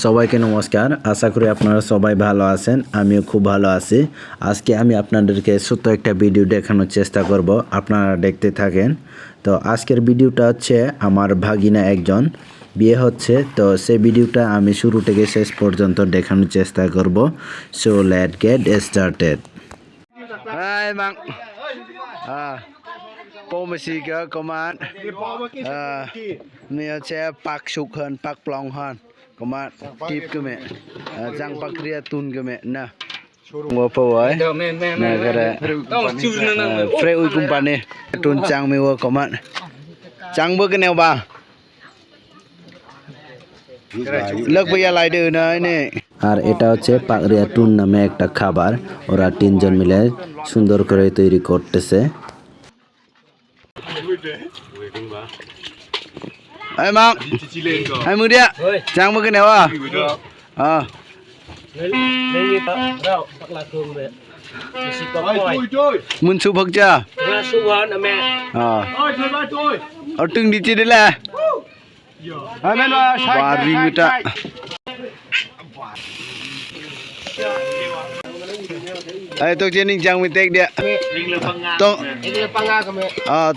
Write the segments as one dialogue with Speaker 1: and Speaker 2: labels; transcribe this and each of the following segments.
Speaker 1: সবাইকে নমস্কার। আশা করি আপনারা সবাই ভালো আছেন। আমিও খুব ভালো আছি। আজকে আমি আপনাদেরকে ছোট্ট একটা ভিডিও দেখানোর চেষ্টা করব, আপনারা দেখতে থাকেন। তো আজকের ভিডিওটা হচ্ছে আমার ভাগিনা একজন বিয়ে হচ্ছে, তো সেই ভিডিওটা আমি শুরু থেকে শেষ পর্যন্ত দেখানোর চেষ্টা করব। So late get started. Hai Mang. Po mà xì cơ công an. Mình sẽ pak suk hơn, pak plong hơn. Công an tip cơ mẹ. Giang pak ria tun cơ mẹ nè. Ngô po ấy. Nè cái này. Frey ui company. Tun chang mi wo công an. Chang bơ cái nèo ba. লোক ভাইয়া লাইডে নে। আর এটা হচ্ছে পাকড়িয়া টুন নামে একটা খাবার, ওরা তিনজন মিলে সুন্দর করে তৈরি করতেছে। এই মা এই মুদিয়া চাং বকে নেওয়া mun su phật chưa su hơn mẹ ở từng đi chơi đấy là Bari mita. Ai tong jening jang mi tek dia. Tong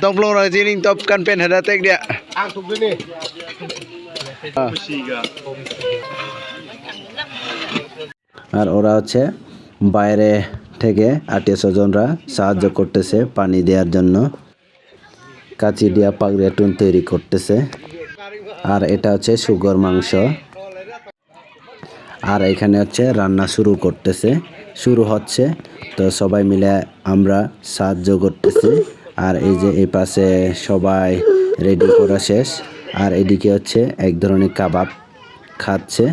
Speaker 1: tong plong ra jening top kan pen hada tek dia. Ang tuk ni. আর ওরা হচ্ছে বাইরে থেকে আত্মীয় স্বজনরা সাহায্য করতেছে পানি দেওয়ার জন্য, কাচি দিয়া পাগড়িয়া টুন তৈরি করতেছে। আর এটা হচ্ছে সুগর মাংস। আর এখানে হচ্ছে রান্না শুরু হচ্ছে, তো সবাই মিলে আমরা সাহায্য করতেছি। আর এই যে এই পাশে সবাই রেডি করা শেষ, আর এদিকে হচ্ছে এক ধরনের কাবাব খাচ্ছে,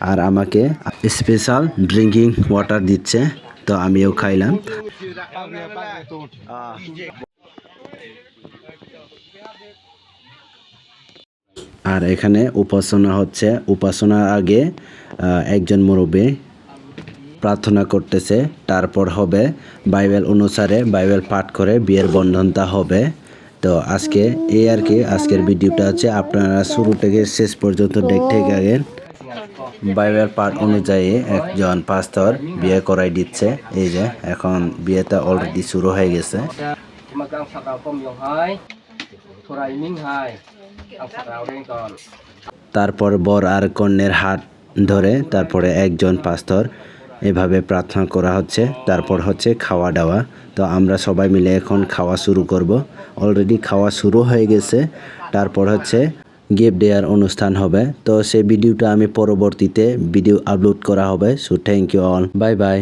Speaker 1: আর আমাকে স্পেশাল ড্রিঙ্কিং ওয়াটার দিচ্ছে, তো আমিও খাইলাম। আর এখানে উপাসনা হচ্ছে, উপাসনার আগে একজন মুরব্বী প্রার্থনা করতেছে, তারপর হবে বাইবেল অনুসারে বাইবেল পাঠ করে বিয়ের বন্ধনটা হবে। তো আজকে এই আর কি, আজকের ভিডিওটা হচ্ছে আপনারা শুরু থেকে শেষ পর্যন্ত দেখতে গেলেন। বাইবেল পাঠ অনুযায়ী একজন পাস্টর বিয়ে করাই দিচ্ছে। এই যে এখন বিয়েটা অলরেডি শুরু হয়ে গেছে। তারপর বর আর কন্যার হাত ধরে তারপরে একজন পাস্টর এভাবে প্রার্থনা করা হচ্ছে, তারপর হচ্ছে খাওয়া দাওয়া। তো আমরা সবাই মিলে এখন খাওয়া শুরু করব। অলরেডি খাওয়া শুরু হয়ে গেছে, তারপর হচ্ছে গিফট দেওয়ার অনুষ্ঠান হবে। তো সেই ভিডিওটা আমি পরবর্তীতে ভিডিও আপলোড করা হবে। So thank you all, bye by.